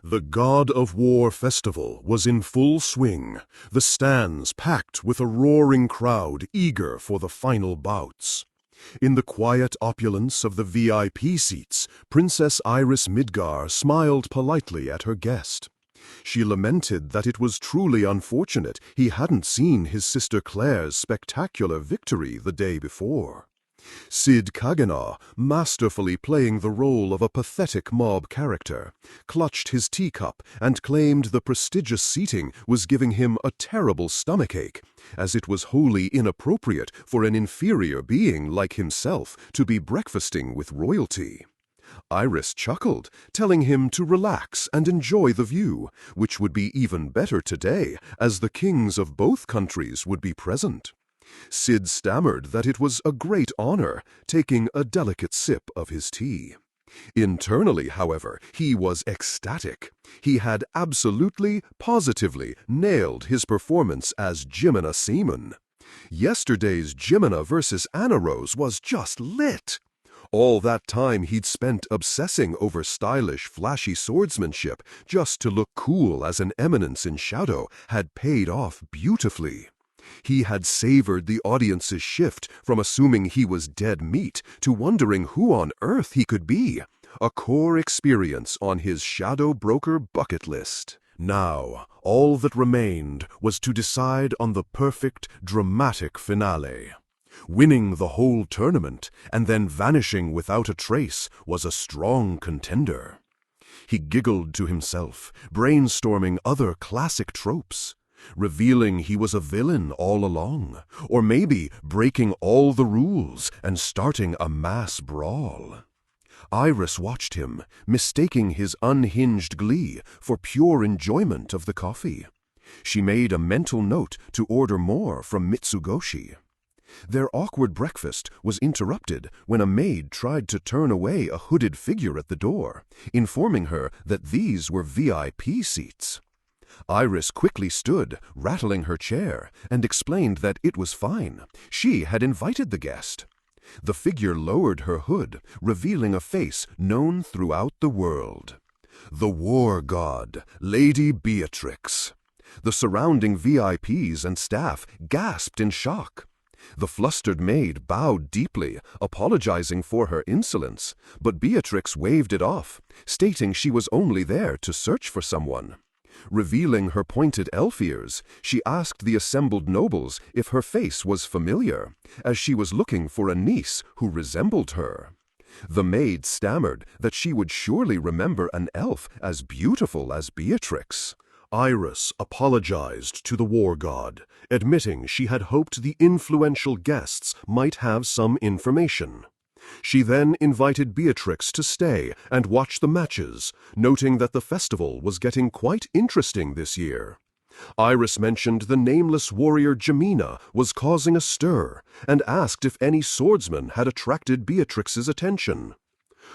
The God of War festival was in full swing, the stands packed with a roaring crowd eager for the final bouts. In the quiet opulence of the VIP seats, Princess Iris Midgar smiled politely at her guest. She lamented that it was truly unfortunate he hadn't seen his sister Claire's spectacular victory the day before. Cid Kagenoh, masterfully playing the role of a pathetic mob character, clutched his teacup and claimed the prestigious seating was giving him a terrible stomachache, as it was wholly inappropriate for an inferior being like himself to be breakfasting with royalty. Iris chuckled, telling him to relax and enjoy the view, which would be even better today, as the kings of both countries would be present. Cid stammered that it was a great honor, taking a delicate sip of his tea. Internally, however, he was ecstatic. He had absolutely, positively nailed his performance as Jimina Senen. Yesterday's Jimina versus Anna Rose was just lit. All that time he'd spent obsessing over stylish, flashy swordsmanship just to look cool as an Eminence in shadow had paid off beautifully. He had savored the audience's shift from assuming he was dead meat to wondering who on earth he could be, a core experience on his shadow broker bucket list. Now, all that remained was to decide on the perfect, dramatic finale. Winning the whole tournament and then vanishing without a trace was a strong contender. He giggled to himself, brainstorming other classic tropes. Revealing he was a villain all along, or maybe breaking all the rules and starting a mass brawl. Iris watched him, mistaking his unhinged glee for pure enjoyment of the coffee. She made a mental note to order more from Mitsugoshi. Their awkward breakfast was interrupted when a maid tried to turn away a hooded figure at the door, informing her that these were VIP seats. Iris quickly stood, rattling her chair, and explained that it was fine. She had invited the guest. The figure lowered her hood, revealing a face known throughout the world. The war god, Lady Beatrix. The surrounding VIPs and staff gasped in shock. The flustered maid bowed deeply, apologizing for her insolence, but Beatrix waved it off, stating she was only there to search for someone. Revealing her pointed elf ears, she asked the assembled nobles if her face was familiar, as she was looking for a niece who resembled her. The maid stammered that she would surely remember an elf as beautiful as Beatrix. Iris apologized to the war god, admitting she had hoped the influential guests might have some information. She then invited Beatrix to stay and watch the matches, noting that the festival was getting quite interesting this year. Iris mentioned the Nameless Warrior Jimina was causing a stir and asked if any swordsman had attracted Beatrix's attention.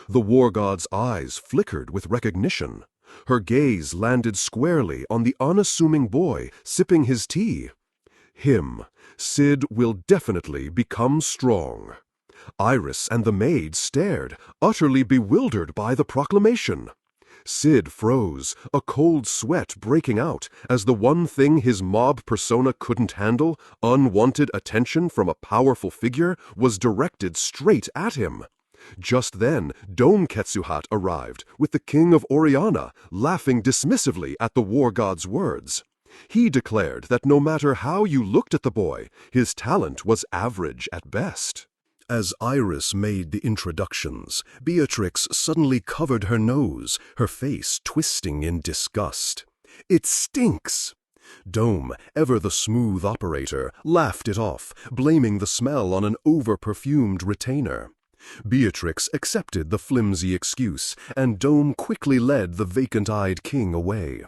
The war god's eyes flickered with recognition. Her gaze landed squarely on the unassuming boy sipping his tea. Him, Cid will definitely become strong. Iris and the maid stared, utterly bewildered by the proclamation. Cid froze, a cold sweat breaking out, as the one thing his mob persona couldn't handle, unwanted attention from a powerful figure, was directed straight at him. Just then, Doem Ketsuhat arrived, with the King of Oriana, laughing dismissively at the war god's words. He declared that no matter how you looked at the boy, his talent was average at best. As Iris made the introductions, Beatrix suddenly covered her nose, her face twisting in disgust. "It stinks!" Doem, ever the smooth operator, laughed it off, blaming the smell on an over-perfumed retainer. Beatrix accepted the flimsy excuse, and Doem quickly led the vacant-eyed king away.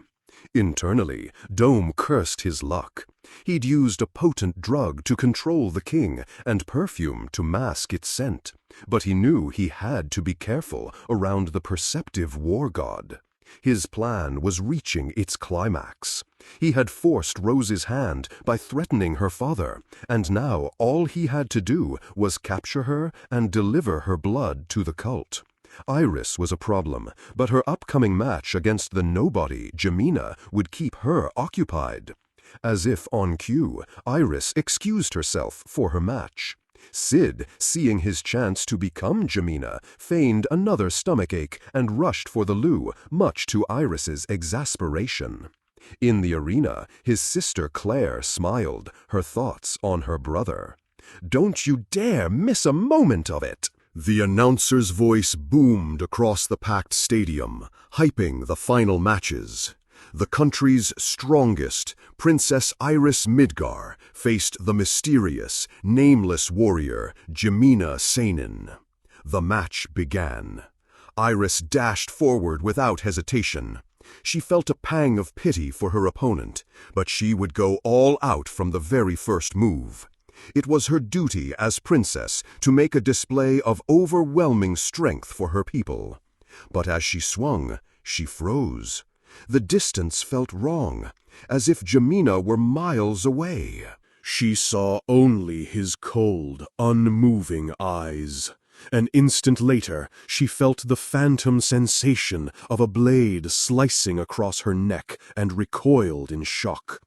Internally, Doem cursed his luck. He'd used a potent drug to control the king and perfume to mask its scent, but he knew he had to be careful around the perceptive war god. His plan was reaching its climax. He had forced Rose's hand by threatening her father, and now all he had to do was capture her and deliver her blood to the cult. Iris was a problem, but her upcoming match against the nobody, Jimina, would keep her occupied. As if on cue, Iris excused herself for her match. Cid, seeing his chance to become Jimina, feigned another stomachache and rushed for the loo, much to Iris's exasperation. In the arena, his sister Claire smiled, her thoughts on her brother. "Don't you dare miss a moment of it!" The announcer's voice boomed across the packed stadium, hyping the final matches. The country's strongest, Princess Iris Midgar, faced the mysterious, nameless warrior, Jimina Senen. The match began. Iris dashed forward without hesitation. She felt a pang of pity for her opponent, but she would go all out from the very first move. It was her duty as princess to make a display of overwhelming strength for her people. But as she swung, she froze. The distance felt wrong, as if Jimina were miles away. She saw only his cold, unmoving eyes. An instant later, she felt the phantom sensation of a blade slicing across her neck and recoiled in shock.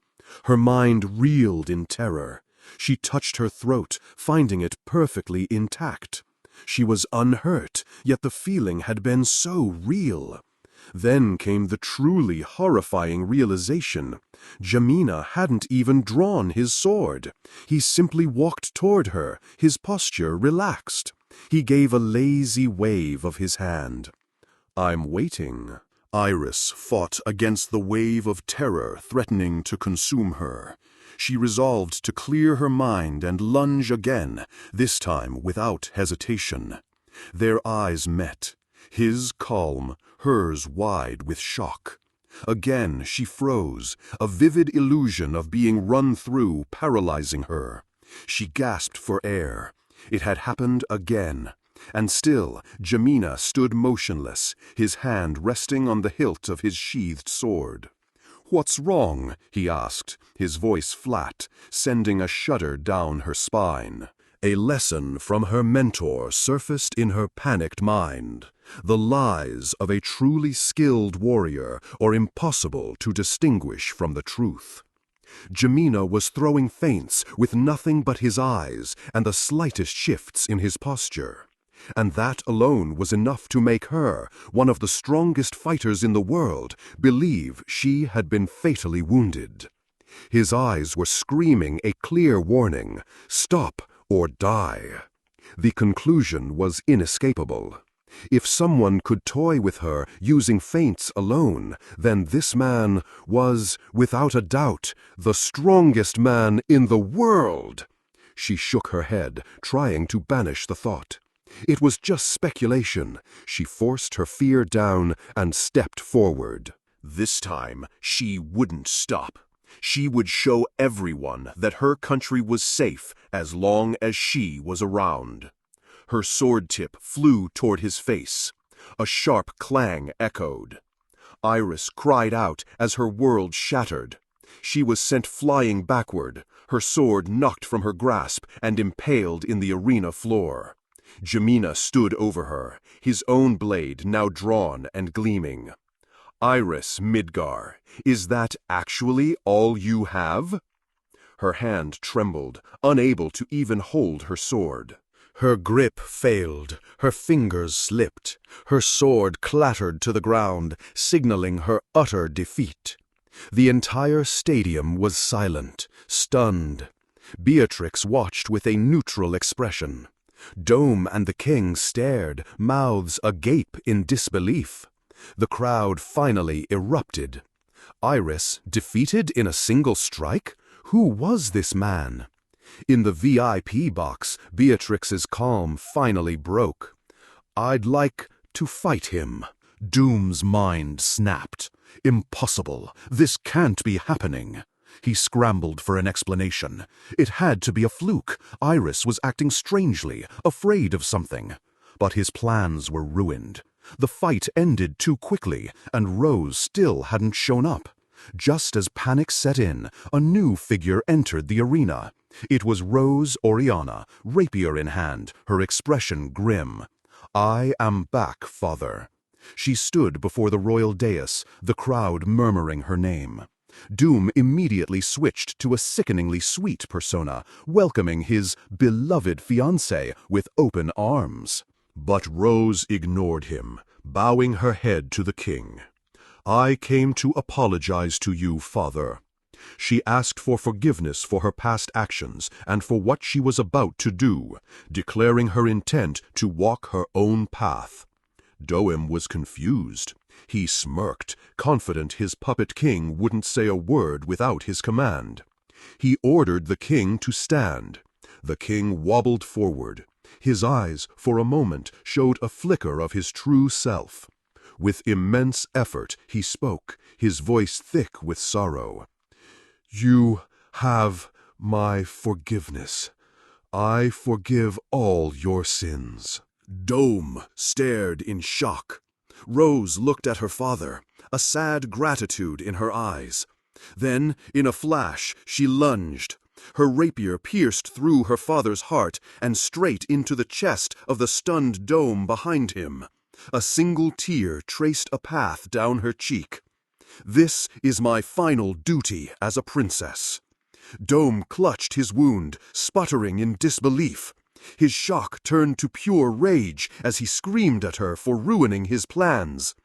Her mind reeled in terror. She touched her throat, finding it perfectly intact. She was unhurt, yet the feeling had been so real. Then came the truly horrifying realization. Jimina hadn't even drawn his sword. He simply walked toward her, his posture relaxed. He gave a lazy wave of his hand. "I'm waiting." Iris fought against the wave of terror threatening to consume her. She resolved to clear her mind and lunge again, this time without hesitation. Their eyes met, his calm, hers wide with shock. Again she froze, a vivid illusion of being run through paralyzing her. She gasped for air. It had happened again. And still, Jimina stood motionless, his hand resting on the hilt of his sheathed sword. "What's wrong?" he asked, his voice flat, sending a shudder down her spine. A lesson from her mentor surfaced in her panicked mind. The lies of a truly skilled warrior are impossible to distinguish from the truth. Jimina was throwing feints with nothing but his eyes and the slightest shifts in his posture. And that alone was enough to make her, one of the strongest fighters in the world, believe she had been fatally wounded. His eyes were screaming a clear warning, stop or die. The conclusion was inescapable. If someone could toy with her using feints alone, then this man was, without a doubt, the strongest man in the world. She shook her head, trying to banish the thought. It was just speculation. She forced her fear down and stepped forward. This time, she wouldn't stop. She would show everyone that her country was safe as long as she was around. Her sword tip flew toward his face. A sharp clang echoed. Iris cried out as her world shattered. She was sent flying backward, her sword knocked from her grasp and impaled in the arena floor. Jimina stood over her, his own blade now drawn and gleaming. "Iris Midgar, is that actually all you have?" Her hand trembled, unable to even hold her sword. Her grip failed, her fingers slipped, her sword clattered to the ground, signaling her utter defeat. The entire stadium was silent, stunned. Beatrix watched with a neutral expression. Doem and the king stared, mouths agape in disbelief. The crowd finally erupted. Iris, defeated in a single strike? Who was this man? In the VIP box, Beatrix's calm finally broke. "I'd like to fight him." Doom's mind snapped. Impossible. This can't be happening. He scrambled for an explanation. It had to be a fluke. Iris was acting strangely, afraid of something. But his plans were ruined. The fight ended too quickly, and Rose still hadn't shown up. Just as panic set in, a new figure entered the arena. It was Oriana, rapier in hand, her expression grim. I am back, father. She stood before the royal dais, the crowd murmuring her name. Doem immediately switched to a sickeningly sweet persona, welcoming his beloved fiancée with open arms. But Rose ignored him, bowing her head to the king. I came to apologize to you, father. She asked for forgiveness for her past actions and for what she was about to do, declaring her intent to walk her own path. Doem was confused. He smirked, confident his puppet king wouldn't say a word without his command. He ordered the king to stand. The king wobbled forward. His eyes, for a moment, showed a flicker of his true self. With immense effort, he spoke, his voice thick with sorrow. You have my forgiveness. I forgive all your sins. Doem stared in shock. Rose looked at her father, a sad gratitude in her eyes. Then, in a flash, she lunged. Her rapier pierced through her father's heart and straight into the chest of the stunned Doem behind him. A single tear traced a path down her cheek. This is my final duty as a princess. Doem clutched his wound, sputtering in disbelief. His shock turned to pure rage as he screamed at her for ruining his plans.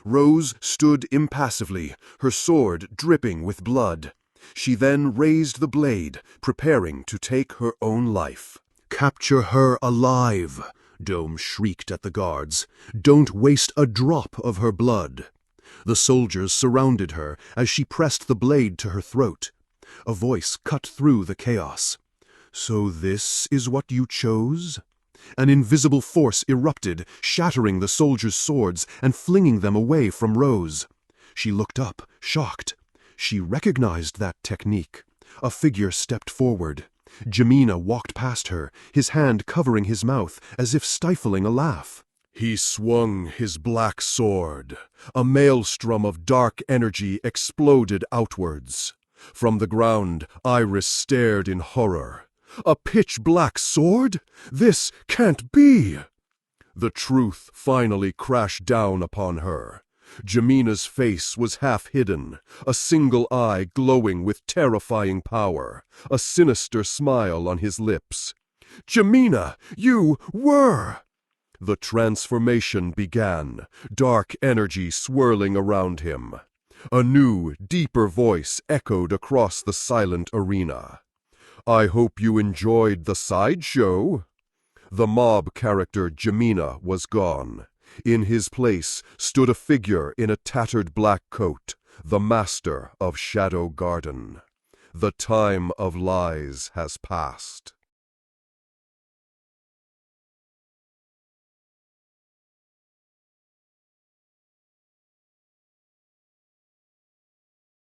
Rose stood impassively, her sword dripping with blood. She then raised the blade, preparing to take her own life. "Capture her alive!" Doem shrieked at the guards. "Don't waste a drop of her blood." The soldiers surrounded her as she pressed the blade to her throat. A voice cut through the chaos. "So this is what you chose?" An invisible force erupted, shattering the soldiers' swords and flinging them away from Rose. She looked up, shocked. She recognized that technique. A figure stepped forward. Jimina walked past her, his hand covering his mouth as if stifling a laugh. He swung his black sword. A maelstrom of dark energy exploded outwards. From the ground, Iris stared in horror. A pitch-black sword? This can't be! The truth finally crashed down upon her. Jimina's face was half hidden, a single eye glowing with terrifying power, a sinister smile on his lips. "Jimina, you were—" The transformation began, dark energy swirling around him. A new, deeper voice echoed across the silent arena. "I hope you enjoyed the sideshow." The mob character Jimina was gone. In his place stood a figure in a tattered black coat, the master of Shadow Garden. The time of lies has passed.